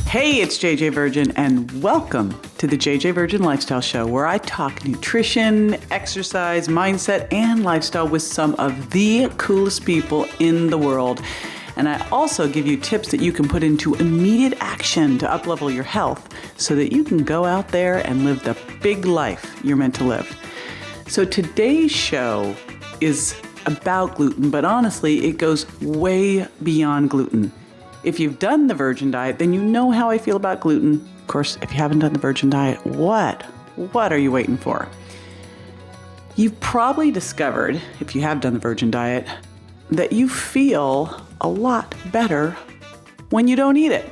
Hey, it's JJ Virgin, and welcome to the JJ Virgin Lifestyle Show, where I talk nutrition, exercise, mindset, and lifestyle with some of the coolest people in the world. And I also give you tips that you can put into immediate action to uplevel your health so that you can go out there and live the big life you're meant to live. So today's show is about gluten, but honestly, it goes way beyond gluten. If you've done the virgin diet, then you know how I feel about gluten. Of course, if you haven't done the virgin diet, what are you waiting for? You've probably discovered, if you have done the virgin diet, that you feel a lot better when you don't eat it.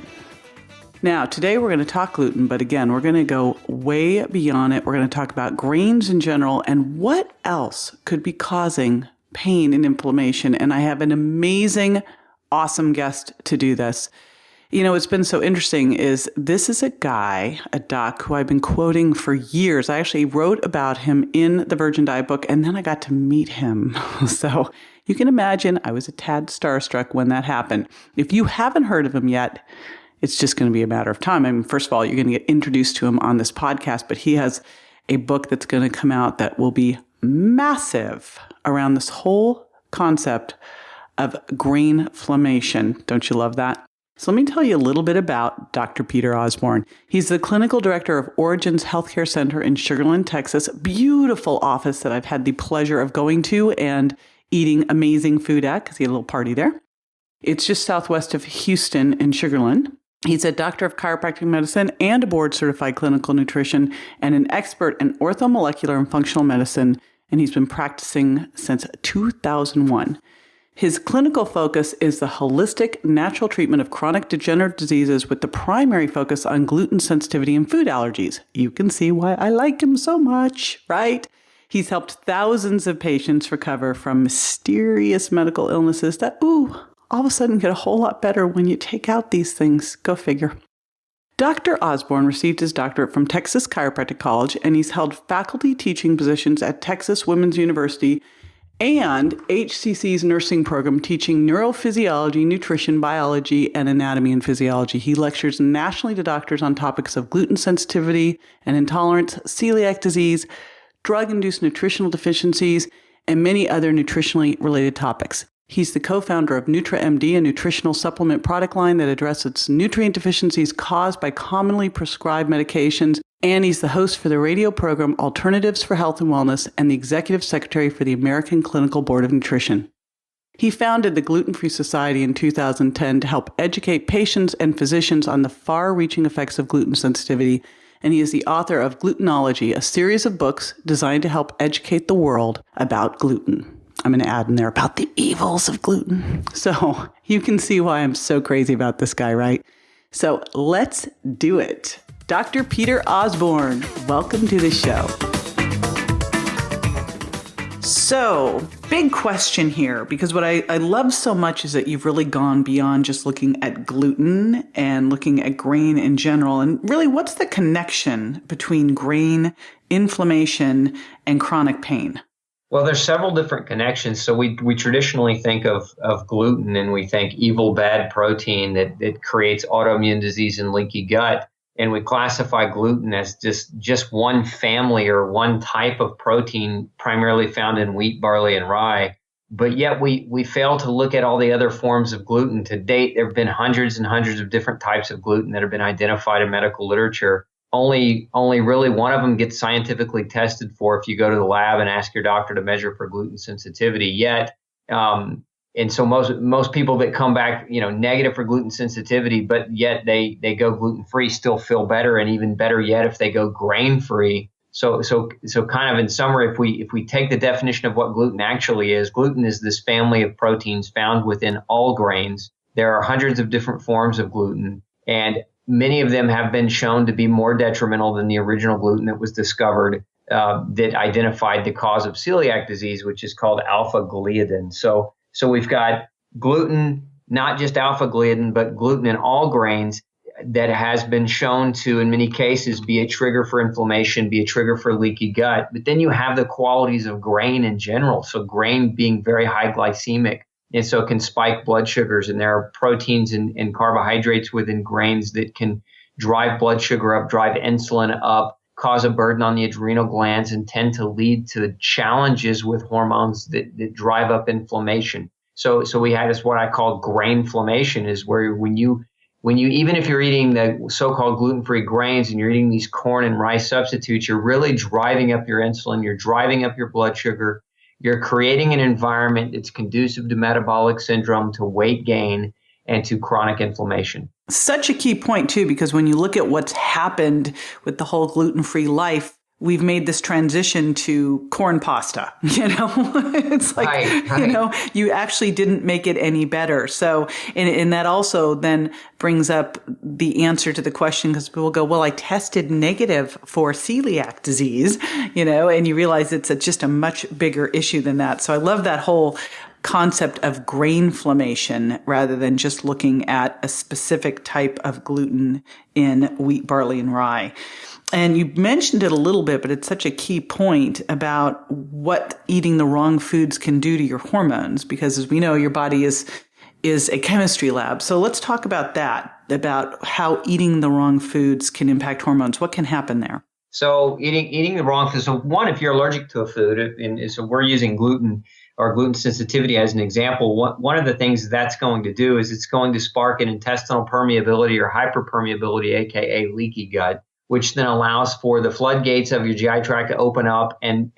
Now, today we're going to talk gluten, but again, we're going to go way beyond it. We're going to talk about grains in general and what else could be causing pain and inflammation. And I have an amazing, awesome guest to do this. You know, what's been so interesting is this is a guy, a doc, who I've been quoting for years. I actually wrote about him in the Virgin Diet book, and then I got to meet him. So you can imagine I was a tad starstruck when that happened. If you haven't heard of him yet, it's just going to be a matter of time. I mean, first of all, you're going to get introduced to him on this podcast, but he has a book that's going to come out that will be massive around this whole concept of grainflammation. Don't you love that? So let me tell you a little bit about Dr. Peter Osborne. He's the clinical director of Origins Healthcare Center in Sugar Land, Texas. Beautiful office that I've had the pleasure of going to and eating amazing food at because he had a little party there. It's just southwest of Houston in Sugar Land. He's a doctor of chiropractic medicine and a board-certified clinical nutrition and an expert in orthomolecular and functional medicine, and he's been practicing since 2001. His clinical focus is the holistic natural treatment of chronic degenerative diseases with the primary focus on gluten sensitivity and food allergies. You can see why I like him so much, right? He's helped thousands of patients recover from mysterious medical illnesses that, all of a sudden get a whole lot better when you take out these things. Go figure. Dr. Osborne received his doctorate from Texas Chiropractic College, and he's held faculty teaching positions at Texas Women's University and HCC's nursing program teaching neurophysiology, nutrition, biology, and anatomy and physiology. He lectures nationally to doctors on topics of gluten sensitivity and intolerance, celiac disease, drug-induced nutritional deficiencies, and many other nutritionally related topics. He's the co-founder of NutraMD, a nutritional supplement product line that addresses nutrient deficiencies caused by commonly prescribed medications. And he's the host for the radio program Alternatives for Health and Wellness and the executive secretary for the American Clinical Board of Nutrition. He founded the Gluten-Free Society in 2010 to help educate patients and physicians on the far-reaching effects of gluten sensitivity. And he is the author of Glutenology, a series of books designed to help educate the world about gluten. I'm going to add in there about the evils of gluten. So you can see why I'm so crazy about this guy, right? So let's do it. Dr. Peter Osborne, welcome to the show. So, big question here, because what I love so much is that you've really gone beyond just looking at gluten and looking at grain in general. And really, what's the connection between grain, inflammation, and chronic pain? Well, there's several different connections. So we traditionally think of gluten and we think evil, bad protein that creates autoimmune disease and leaky gut. And we classify gluten as just one family or one type of protein primarily found in wheat, barley, and rye. But yet we fail to look at all the other forms of gluten. To date, there have been hundreds and hundreds of different types of gluten that have been identified in medical literature. Only really one of them gets scientifically tested for if you go to the lab and ask your doctor to measure for gluten sensitivity yet. And so most people that come back, negative for gluten sensitivity, but yet they go gluten-free still feel better, and even better yet if they go grain-free. So kind of in summary, if we take the definition of what gluten actually is, gluten is this family of proteins found within all grains. There are hundreds of different forms of gluten, and many of them have been shown to be more detrimental than the original gluten that was discovered that identified the cause of celiac disease, which is called alpha-gliadin. So we've got gluten, not just alpha-gliadin, but gluten in all grains that has been shown to, in many cases, be a trigger for inflammation, be a trigger for leaky gut. But then you have the qualities of grain in general. So grain being very high glycemic, And so it can spike blood sugars. And there are proteins and carbohydrates within grains that can drive blood sugar up, drive insulin up, cause a burden on the adrenal glands, and tend to lead to challenges with hormones that drive up inflammation. So we had this, what I call grainflammation, is where when you, even if you're eating the so-called gluten-free grains and you're eating these corn and rice substitutes, you're really driving up your insulin, you're driving up your blood sugar, you're creating an environment that's conducive to metabolic syndrome, to weight gain, and to chronic inflammation. Such a key point, too, because when you look at what's happened with the whole gluten-free life, we've made this transition to corn pasta. It's like, right. You actually didn't make it any better. So, and that also then brings up the answer to the question, because people go, well, I tested negative for celiac disease, and you realize it's just a much bigger issue than that. So I love that whole concept of grainflammation rather than just looking at a specific type of gluten in wheat, barley, and rye. And you mentioned it a little bit, but it's such a key point about what eating the wrong foods can do to your hormones, because as we know, your body is a chemistry lab. So let's talk about that, about how eating the wrong foods can impact hormones. What can happen there? So eating the wrong food. So one, if you're allergic to a food, and so we're using gluten or gluten sensitivity as an example, one of the things that's going to do is it's going to spark an intestinal permeability or hyperpermeability, aka leaky gut, which then allows for the floodgates of your GI tract to open up. And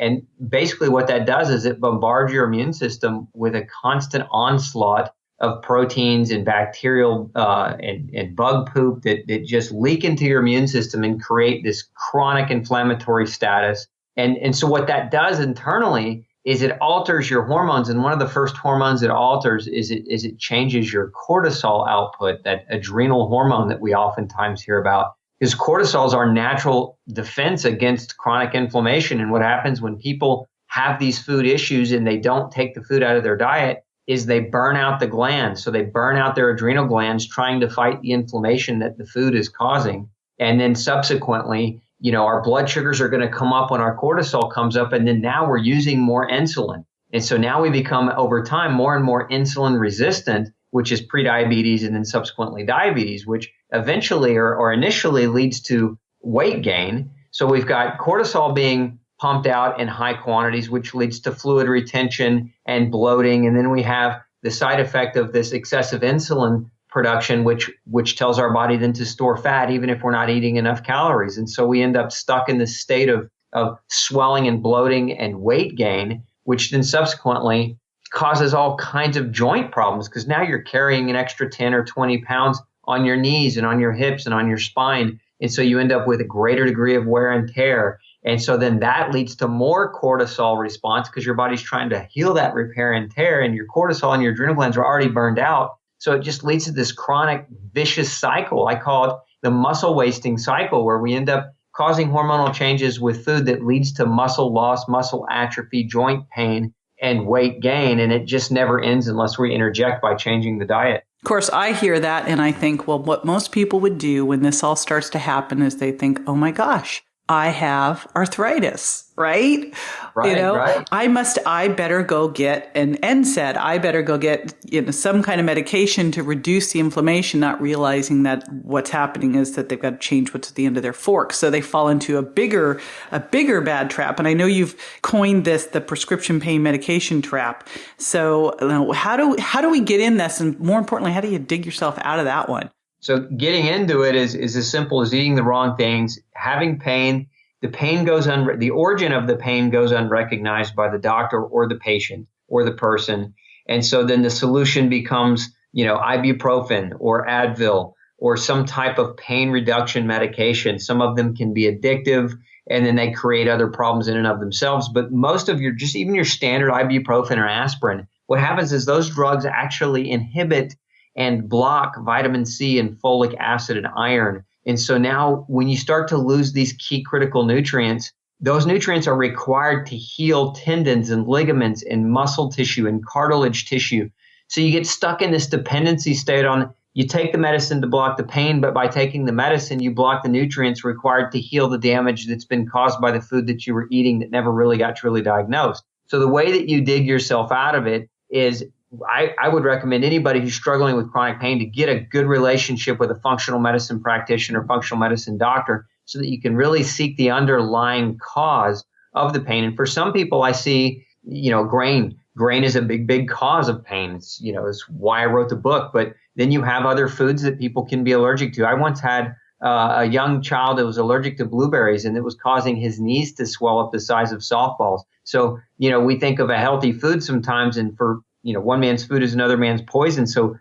basically what that does is it bombards your immune system with a constant onslaught of proteins and bacterial and bug poop that just leak into your immune system and create this chronic inflammatory status. And so what that does internally is it alters your hormones. And one of the first hormones it alters is it changes your cortisol output, that adrenal hormone that we oftentimes hear about. Because cortisol is our natural defense against chronic inflammation. And what happens when people have these food issues and they don't take the food out of their diet is they burn out the glands. So they burn out their adrenal glands trying to fight the inflammation that the food is causing. And then subsequently, our blood sugars are going to come up when our cortisol comes up. And then now we're using more insulin. And so now we become, over time, more and more insulin resistant, which is prediabetes and then subsequently diabetes, which eventually or initially leads to weight gain. So we've got cortisol being pumped out in high quantities, which leads to fluid retention and bloating. And then we have the side effect of this excessive insulin production, which tells our body then to store fat, even if we're not eating enough calories. And so we end up stuck in this state of swelling and bloating and weight gain, which then subsequently causes all kinds of joint problems, because now you're carrying an extra 10 or 20 pounds on your knees and on your hips and on your spine. And so you end up with a greater degree of wear and tear. And so then that leads to more cortisol response, because your body's trying to heal that repair and tear, and your cortisol and your adrenal glands are already burned out. So it just leads to this chronic vicious cycle. I call it the muscle wasting cycle, where we end up causing hormonal changes with food that leads to muscle loss, muscle atrophy, joint pain, and weight gain. And it just never ends unless we interject by changing the diet. Of course, I hear that and I think, well, what most people would do when this all starts to happen is they think, oh my gosh, I have arthritis, right? Right. I better go get an NSAID. I better go get, some kind of medication to reduce the inflammation, not realizing that what's happening is that they've got to change what's at the end of their fork. So they fall into a bigger bad trap. And I know you've coined this, the prescription pain medication trap. So how do we get in this? And more importantly, how do you dig yourself out of that one? So getting into it is as simple as eating the wrong things, having pain. The pain the origin of the pain goes unrecognized by the doctor or the patient or the person. And so then the solution becomes, ibuprofen or Advil or some type of pain reduction medication. Some of them can be addictive, and then they create other problems in and of themselves. But most of even your standard ibuprofen or aspirin, what happens is those drugs actually inhibit and block vitamin C and folic acid and iron. And so now when you start to lose these key critical nutrients, those nutrients are required to heal tendons and ligaments and muscle tissue and cartilage tissue. So you get stuck in this dependency state on, you take the medicine to block the pain, but by taking the medicine, you block the nutrients required to heal the damage that's been caused by the food that you were eating that never really got truly diagnosed. So the way that you dig yourself out of it is I would recommend anybody who's struggling with chronic pain to get a good relationship with a functional medicine practitioner, functional medicine doctor, so that you can really seek the underlying cause of the pain. And for some people, I see, grain. Grain is a big cause of pain. It's why I wrote the book. But then you have other foods that people can be allergic to. I once had a young child that was allergic to blueberries, and it was causing his knees to swell up the size of softballs. So, we think of a healthy food sometimes, and for one man's food is another man's poison. So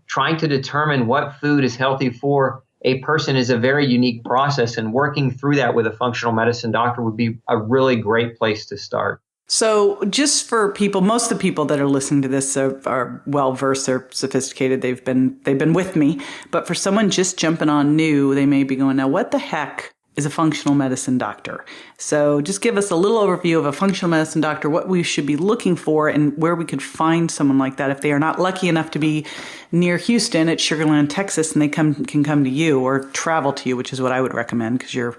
trying to determine what food is healthy for a person is a very unique process, and working through that with a functional medicine doctor would be a really great place to start. So just for people, most of the people that are listening to this are well-versed, they're sophisticated, they've been with me. But for someone just jumping on new, they may be going, now what the heck is a functional medicine doctor? So just give us a little overview of a functional medicine doctor, what we should be looking for, and where we could find someone like that if they are not lucky enough to be near Houston at Sugar Land, Texas, and they can come to you or travel to you, which is what I would recommend, because you're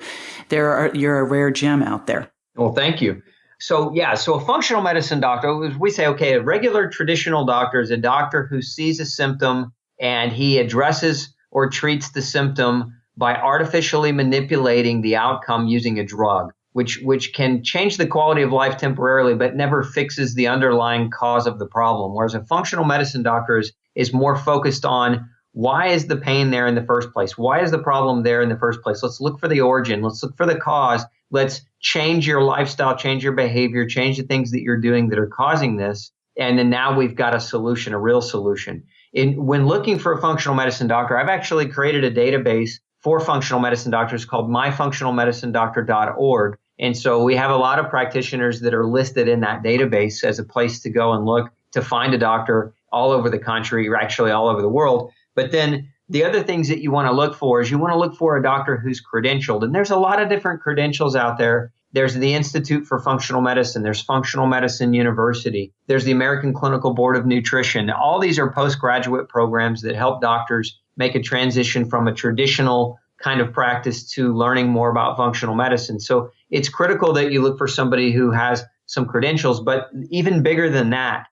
a rare gem out there. Well, thank you. So a functional medicine doctor, we say, okay, a regular traditional doctor is a doctor who sees a symptom and he addresses or treats the symptom by artificially manipulating the outcome using a drug, which can change the quality of life temporarily, but never fixes the underlying cause of the problem. Whereas a functional medicine doctor is more focused on, why is the pain there in the first place? Why is the problem there in the first place? Let's look for the origin. Let's look for the cause. Let's change your lifestyle, change your behavior, change the things that you're doing that are causing this. And then now we've got a solution, a real solution. When looking for a functional medicine doctor, I've actually created a database for functional medicine doctors called myfunctionalmedicinedoctor.org. And so we have a lot of practitioners that are listed in that database as a place to go and look to find a doctor all over the country, or actually all over the world. But then the other things that you want to look for is you want to look for a doctor who's credentialed. And there's a lot of different credentials out there. There's the Institute for Functional Medicine. There's Functional Medicine University. There's the American Clinical Board of Nutrition. All these are postgraduate programs that help doctors make a transition from a traditional kind of practice to learning more about functional medicine. So it's critical that you look for somebody who has some credentials. But even bigger than that,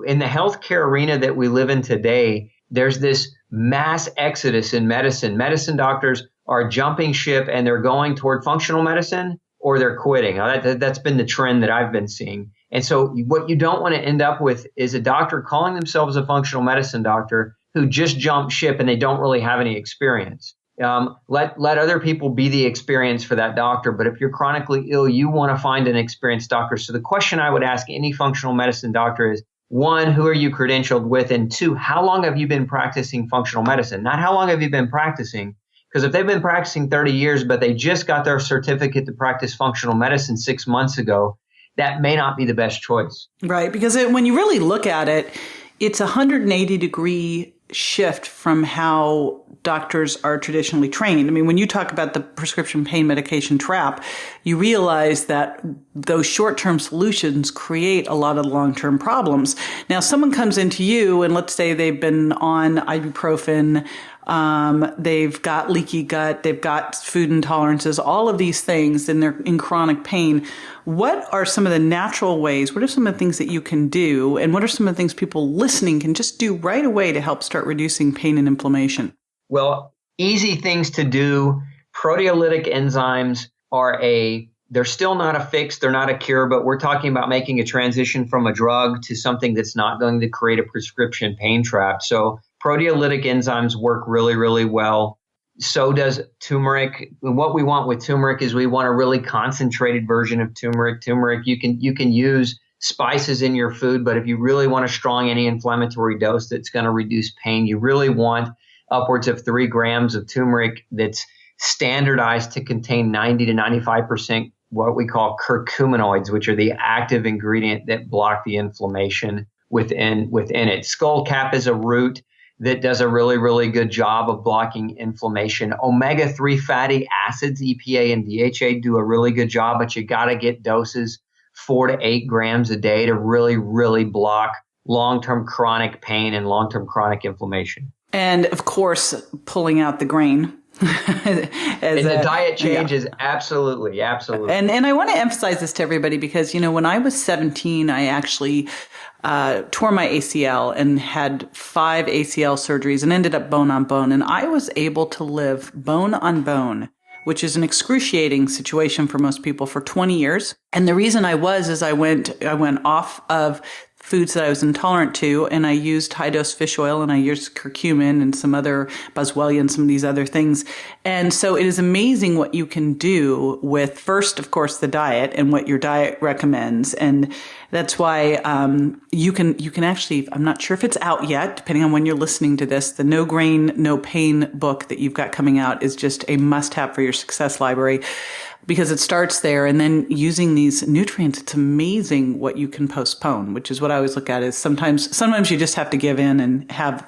in the healthcare arena that we live in today, there's this mass exodus in medicine. Medicine doctors are jumping ship and they're going toward functional medicine, or they're quitting. That's been the trend that I've been seeing. And so what you don't want to end up with is a doctor calling themselves a functional medicine doctor who just jumped ship and they don't really have any experience. Let other people be the experience for that doctor. But if you're chronically ill, you want to find an experienced doctor. So the question I would ask any functional medicine doctor is, one, who are you credentialed with? And two, how long have you been practicing functional medicine? Not how long have you been practicing? Because if they've been practicing 30 years, but they just got their certificate to practice functional medicine 6 months ago, that may not be the best choice. Right. Because when you really look at it, it's a 180-degree shift from how doctors are traditionally trained. I mean, when you talk about the prescription pain medication trap, you realize that those short-term solutions create a lot of long-term problems. Now, someone comes into you and let's say they've been on ibuprofen, they've got leaky gut, they've got food intolerances, all of these things, and they're in chronic pain. What are some of the natural ways? What are some of the things that you can do? And what are some of the things people listening can just do right away to help start reducing pain and inflammation? Well, easy things to do. Proteolytic enzymes they're still not a fix, they're not a cure, but we're talking about making a transition from a drug to something that's not going to create a prescription pain trap. So proteolytic enzymes work really, really well. So does turmeric. What we want with turmeric is we want a really concentrated version of turmeric. Turmeric, you can use spices in your food, but if you really want a strong anti-inflammatory dose that's going to reduce pain, you really want upwards of 3 grams of turmeric that's standardized to contain 90 to 95% what we call curcuminoids, which are the active ingredient that block the inflammation within it. Skullcap is a root that does a really, really good job of blocking inflammation. Omega-3 fatty acids, EPA and DHA, do a really good job, but you got to get doses 4 to 8 grams a day to really, really block long-term chronic pain and long-term chronic inflammation. And of course, pulling out the grain. And the diet changes, absolutely. And I want to emphasize this to everybody because, when I was 17, I actually tore my ACL and had 5 ACL surgeries and ended up bone on bone. And I was able to live bone on bone, which is an excruciating situation for most people, for 20 years. And the reason I went off of foods that I was intolerant to, and I used high-dose fish oil, and I used curcumin and some other boswellia and some of these other things. And so it is amazing what you can do with, first, of course, the diet and what your diet recommends. And that's why you can actually, I'm not sure if it's out yet, depending on when you're listening to this, the No Grain, No Pain book that you've got coming out is just a must-have for your success library, because it starts there. And then using these nutrients, it's amazing what you can postpone, which is what I always look at is sometimes you just have to give in and have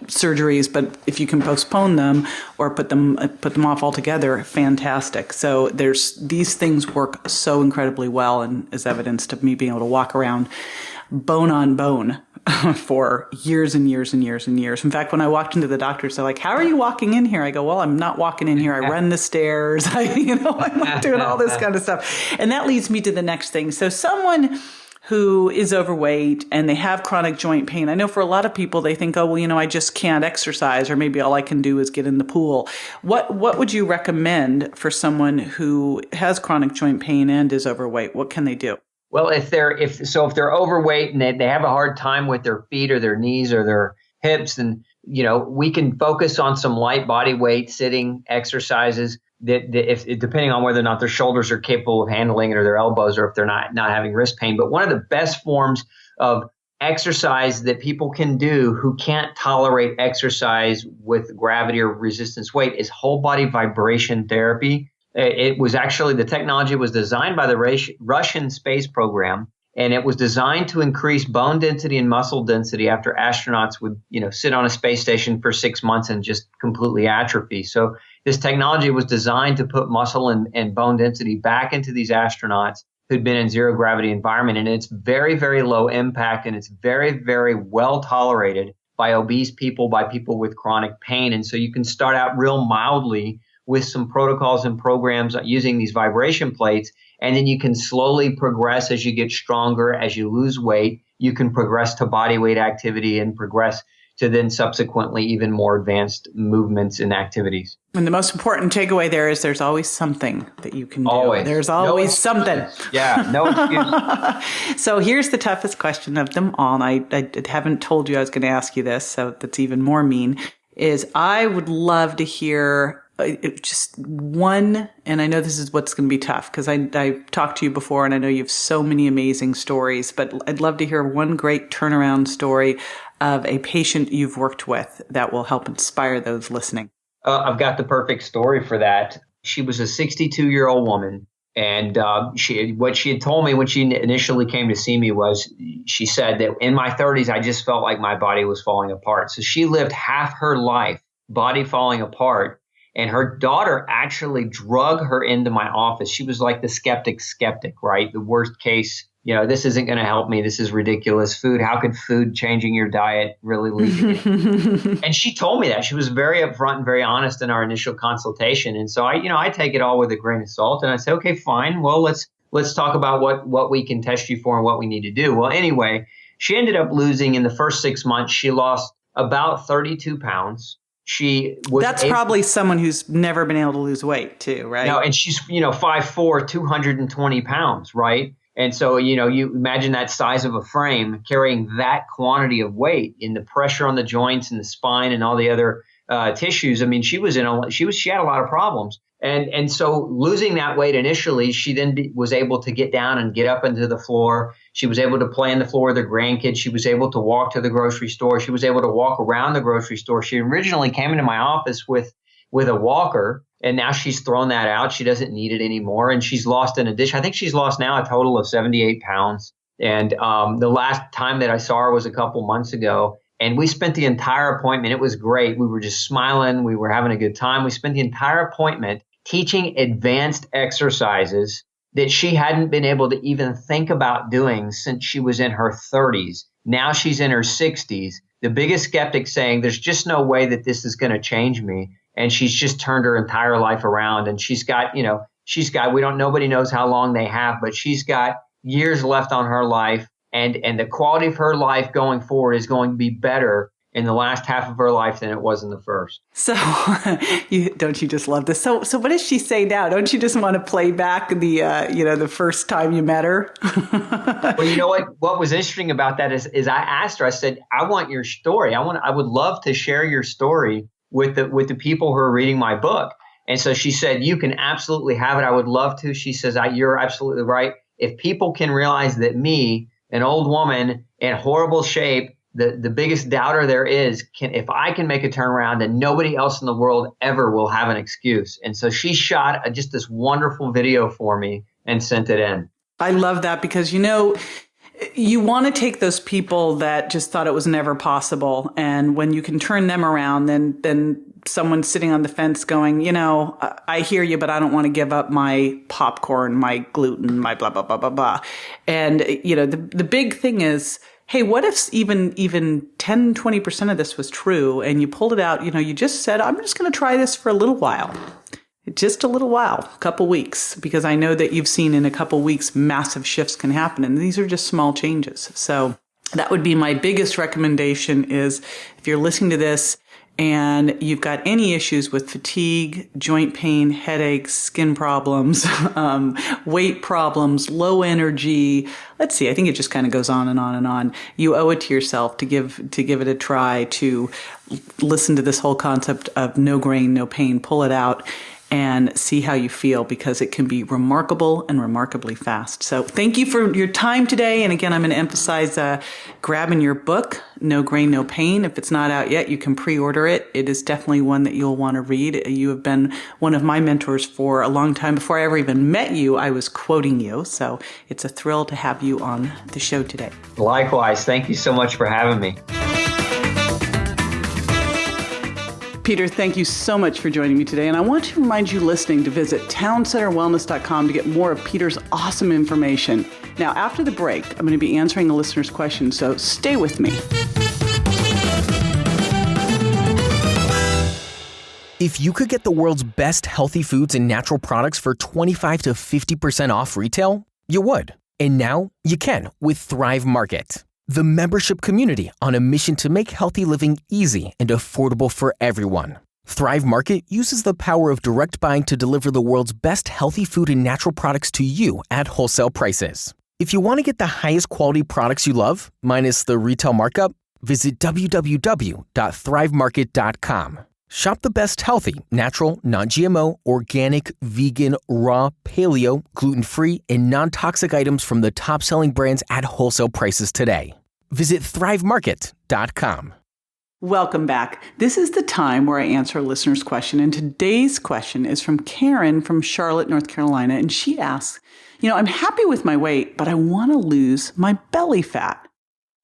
surgeries, but if you can postpone them or put them off altogether, fantastic. So these things work so incredibly well, and as evidenced of me being able to walk around bone on bone for years and years and years and years. In fact, when I walked into the doctors, they're like, "How are you walking in here?" I go, "Well, I'm not walking in here. I run the stairs. I'm not doing all this kind of stuff." And that leads me to the next thing. So someone who is overweight and they have chronic joint pain. I know for a lot of people, they think, "Oh, well, I just can't exercise, or maybe all I can do is get in the pool." What would you recommend for someone who has chronic joint pain and is overweight? What can they do? Well, if they're overweight and they have a hard time with their feet or their knees or their hips, then we can focus on some light body weight sitting exercises that if depending on whether or not their shoulders are capable of handling it, or their elbows, or if they're not having wrist pain. But one of the best forms of exercise that people can do who can't tolerate exercise with gravity or resistance weight is whole body vibration therapy. It was actually, the technology was designed by the Russian space program, and it was designed to increase bone density and muscle density after astronauts would, sit on a space station for 6 months and just completely atrophy. So this technology was designed to put muscle and bone density back into these astronauts who'd been in zero gravity environment. And it's very, very low impact, and it's very, very well tolerated by obese people, by people with chronic pain. And so you can start out real mildly with some protocols and programs using these vibration plates. And then you can slowly progress as you get stronger, as you lose weight. You can progress to body weight activity and progress to then subsequently even more advanced movements and activities. And the most important takeaway there is there's always something that you can do. Always. There's always something. Yeah, no excuse. So here's the toughest question of them all. And I haven't told you I was going to ask you this, so that's even more mean, is I would love to hear just one, and I know this is what's going to be tough because I talked to you before and I know you have so many amazing stories, but I'd love to hear one great turnaround story of a patient you've worked with that will help inspire those listening. I've got the perfect story for that. She was a 62-year-old woman, and what she had told me when she initially came to see me was, she said that in my 30s, I just felt like my body was falling apart. So she lived half her life, body falling apart. And her daughter actually drug her into my office. She was like the skeptic, right? The worst case, this isn't going to help me. This is ridiculous. How could food changing your diet really lead to it? And she told me that. She was very upfront and very honest in our initial consultation. And so I take it all with a grain of salt. And I say, okay, fine. Well, let's talk about what we can test you for and what we need to do. Well, anyway, she ended up losing in the first 6 months. She lost about 32 pounds. That's probably someone who's never been able to lose weight too, right? No, and she's, 5'4", 220 pounds, right? And so, you imagine that size of a frame carrying that quantity of weight, in the pressure on the joints and the spine and all the other tissues. I mean, she had a lot of problems. And so losing that weight initially, she then was able to get down and get up into the floor. She was able to play on the floor with her grandkids. She was able to walk to the grocery store. She was able to walk around the grocery store. She originally came into my office with a walker, and now she's thrown that out. She doesn't need it anymore. And she's lost an addition. I think she's lost now a total of 78 pounds. And the last time that I saw her was a couple months ago. And we spent the entire appointment. It was great. We were just smiling. We were having a good time. We spent the entire appointment teaching advanced exercises that she hadn't been able to even think about doing since she was in her 30s. Now she's in her 60s. The biggest skeptic saying, there's just no way that this is going to change me. and she's just turned her entire life around. And nobody knows how long they have, but she's got years left on her life. And the quality of her life going forward is going to be better in the last half of her life than it was in the first. So don't you just love this? So what does she say now? Don't you just want to play back the first time you met her? Well, you know what was interesting about that is I asked her, I said, I want your story. I would love to share your story with the people who are reading my book. And so she said, you can absolutely have it. I would love to. She says, you're absolutely right. If people can realize that me, an old woman in horrible shape, the biggest doubter there is, if I can make a turnaround, then nobody else in the world ever will have an excuse. And so she shot just this wonderful video for me and sent it in. I love that because, you want to take those people that just thought it was never possible. And when you can turn them around, then someone sitting on the fence going, I hear you, but I don't want to give up my popcorn, my gluten, my blah, blah, blah, blah, blah. And, the big thing is, hey, what if even 10, 20% of this was true and you pulled it out, you just said, I'm just going to try this for a little while. Just a little while, a couple weeks, because I know that you've seen in a couple weeks, massive shifts can happen. And these are just small changes. So that would be my biggest recommendation is if you're listening to this and you've got any issues with fatigue, joint pain, headaches, skin problems, weight problems, low energy. Let's see, I think it just kind of goes on and on and on. You owe it to yourself to give it a try, to listen to this whole concept of no grain, no pain, pull it out and see how you feel, because it can be remarkable and remarkably fast. So thank you for your time today. And again, I'm going to emphasize grabbing your book, No Grain, No Pain. If it's not out yet, you can pre-order it. It is definitely one that you'll want to read. You have been one of my mentors for a long time. Before I ever even met you, I was quoting you. So it's a thrill to have you on the show today. Likewise. Thank you so much for having me. Peter, thank you so much for joining me today. And I want to remind you listening to visit towncenterwellness.com to get more of Peter's awesome information. Now, after the break, I'm going to be answering the listeners' questions, so stay with me. If you could get the world's best healthy foods and natural products for 25 to 50% off retail, you would. And now you can with Thrive Market, the membership community on a mission to make healthy living easy and affordable for everyone. Thrive Market uses the power of direct buying to deliver the world's best healthy food and natural products to you at wholesale prices. If you want to get the highest quality products you love, minus the retail markup, visit www.thrivemarket.com. Shop the best healthy, natural, non-GMO, organic, vegan, raw, paleo, gluten-free, and non-toxic items from the top-selling brands at wholesale prices today. Visit thrivemarket.com. Welcome back. This is the time where I answer a listener's question. And today's question is from Karen from Charlotte, North Carolina. And she asks, I'm happy with my weight, but I want to lose my belly fat.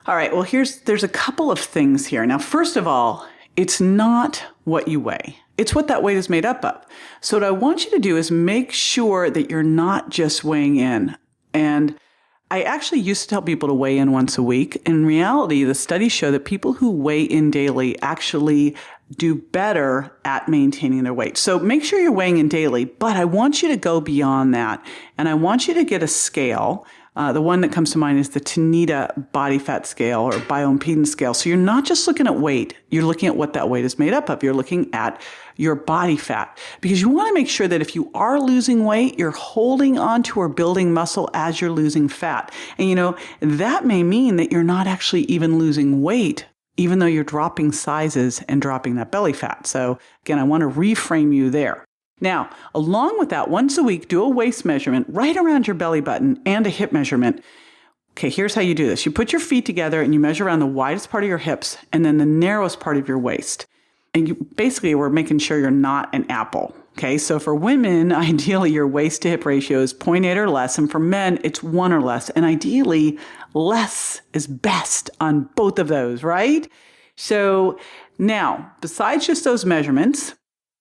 All right, well, there's a couple of things here. Now, first of all, it's not what you weigh. It's what that weight is made up of. So what I want you to do is make sure that you're not just weighing in. And I actually used to tell people to weigh in once a week. In reality, the studies show that people who weigh in daily actually do better at maintaining their weight. So make sure you're weighing in daily, but I want you to go beyond that. And I want you to get a scale. The one that comes to mind is the Tanita body fat scale or bioimpedance scale. So you're not just looking at weight. You're looking at what that weight is made up of. You're looking at your body fat, because you want to make sure that if you are losing weight, you're holding on to or building muscle as you're losing fat. And that may mean that you're not actually even losing weight, even though you're dropping sizes and dropping that belly fat. So again, I want to reframe you there. Now, along with that, once a week, do a waist measurement right around your belly button and a hip measurement. Okay, here's how you do this. You put your feet together and you measure around the widest part of your hips and then the narrowest part of your waist. And you basically, we're making sure you're not an apple. Okay, so for women, ideally your waist to hip ratio is 0.8 or less. And for men, it's 1 or less. And ideally, less is best on both of those, right? So now, besides just those measurements,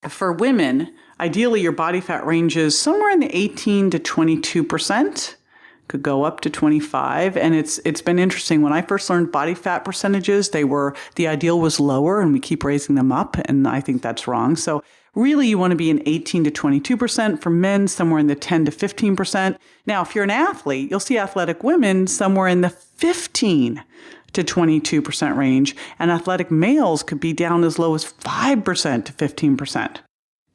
for women, ideally your body fat ranges somewhere in the 18 to 22%. could go up to 25. And it's been interesting. When I first learned body fat percentages, the ideal was lower, and we keep raising them up. And I think that's wrong. So really, you want to be in 18 to 22%. For men, somewhere in the 10 to 15%. Now, if you're an athlete, you'll see athletic women somewhere in the 15 to 22% range, and athletic males could be down as low as 5% to 15%.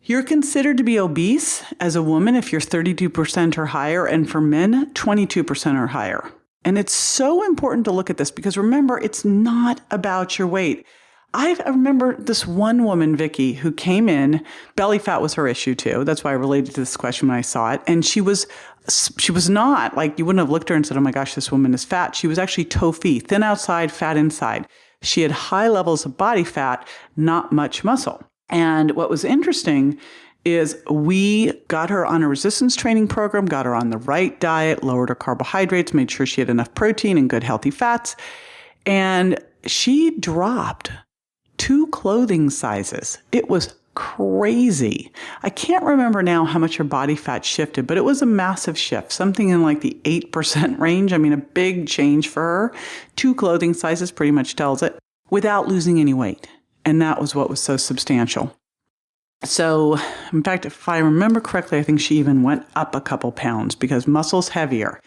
You're considered to be obese as a woman if you're 32% or higher, and for men, 22% or higher. And it's so important to look at this because remember, it's not about your weight. I remember this one woman, Vicky, who came in, belly fat was her issue too. That's why I related to this question when I saw it. And she was not like, you wouldn't have looked at her and said, oh my gosh, this woman is fat. She was actually TOFI, thin outside, fat inside. She had high levels of body fat, not much muscle. And what was interesting is we got her on a resistance training program, got her on the right diet, lowered her carbohydrates, made sure she had enough protein and good healthy fats. And she dropped 2 clothing sizes. It was crazy. I can't remember now how much her body fat shifted, but it was a massive shift, something in like the 8% range. I mean, a big change for her. 2 clothing sizes pretty much tells it, without losing any weight. And that was what was so substantial. So, in fact, if I remember correctly, I think she even went up a couple pounds because muscle's heavier.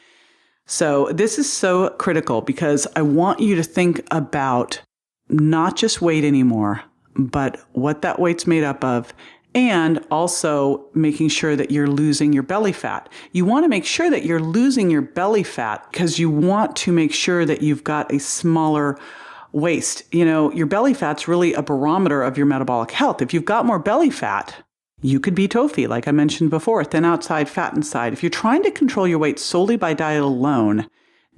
So this is so critical because I want you to think about not just weight anymore, but what that weight's made up of, and also making sure that you're losing your belly fat. You want to make sure that you're losing your belly fat because you want to make sure that you've got a smaller waist. You know, your belly fat's really a barometer of your metabolic health. If you've got more belly fat, you could be TOFI, like I mentioned before, thin outside, fat inside. If you're trying to control your weight solely by diet alone,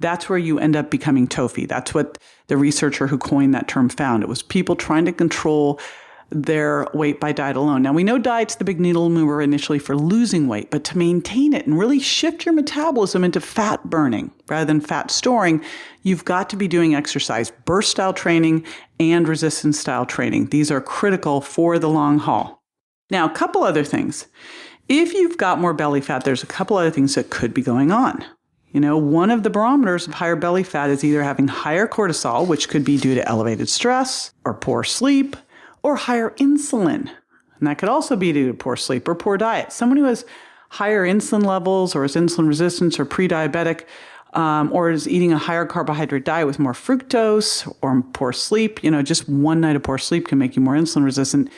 that's where you end up becoming TOFI. That's what the researcher who coined that term found. It was people trying to control their weight by diet alone. Now, we know diet's the big needle mover initially for losing weight, but to maintain it and really shift your metabolism into fat burning rather than fat storing, you've got to be doing exercise, burst style training and resistance style training. These are critical for the long haul. Now, a couple other things. If you've got more belly fat, there's a couple other things that could be going on. You know, one of the barometers of higher belly fat is either having higher cortisol, which could be due to elevated stress or poor sleep, or higher insulin. And that could also be due to poor sleep or poor diet. Someone who has higher insulin levels or is insulin resistant or pre-diabetic or is eating a higher carbohydrate diet with more fructose or poor sleep, you know, just one night of poor sleep can make you more insulin resistant.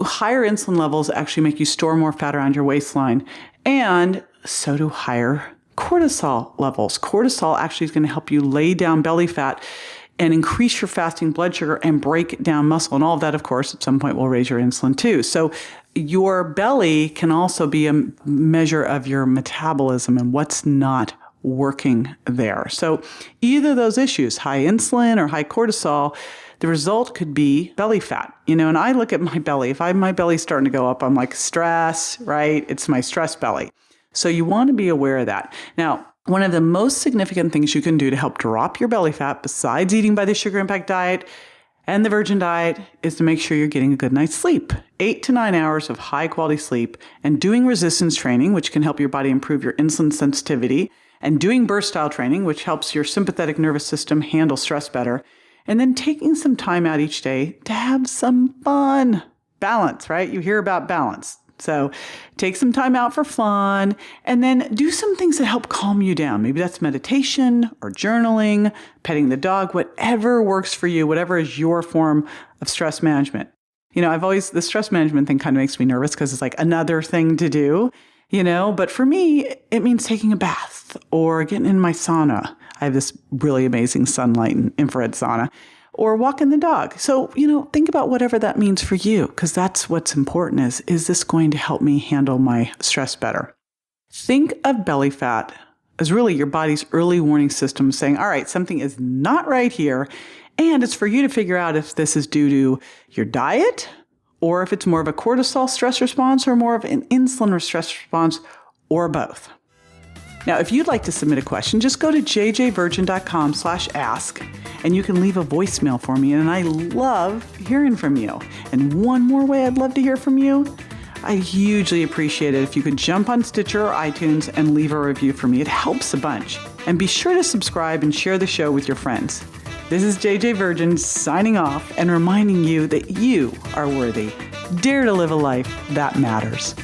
Higher insulin levels actually make you store more fat around your waistline, and so do higher cortisol levels. Cortisol actually is going to help you lay down belly fat and increase your fasting blood sugar and break down muscle. And all of that, of course, at some point will raise your insulin too. So your belly can also be a measure of your metabolism and what's not working there. So either of those issues, high insulin or high cortisol, the result could be belly fat. You know, and I look at my belly. If my belly's starting to go up, I'm like, stress, right? It's my stress belly. So you want to be aware of that. Now, one of the most significant things you can do to help drop your belly fat, besides eating by the sugar impact diet and the virgin diet, is to make sure you're getting a good night's sleep. 8 to 9 hours of high quality sleep, and doing resistance training, which can help your body improve your insulin sensitivity, and doing burst style training, which helps your sympathetic nervous system handle stress better, and then taking some time out each day to have some fun. Balance, right? You hear about balance. So take some time out for fun, and then do some things that help calm you down. Maybe that's meditation or journaling, petting the dog, whatever works for you, whatever is your form of stress management. You know, the stress management thing kind of makes me nervous because it's like another thing to do, you know, but for me, it means taking a bath or getting in my sauna. I have this really amazing sunlight and infrared sauna. Or walking the dog. So, you know, think about whatever that means for you, because that's what's important is this going to help me handle my stress better? Think of belly fat as really your body's early warning system saying, all right, something is not right here. And it's for you to figure out if this is due to your diet, or if it's more of a cortisol stress response or more of an insulin stress response, or both. Now, if you'd like to submit a question, just go to jjvirgin.com/ask, and you can leave a voicemail for me. And I love hearing from you. And one more way I'd love to hear from you, I'd hugely appreciate it if you could jump on Stitcher or iTunes and leave a review for me. It helps a bunch. And be sure to subscribe and share the show with your friends. This is JJ Virgin signing off and reminding you that you are worthy. Dare to live a life that matters.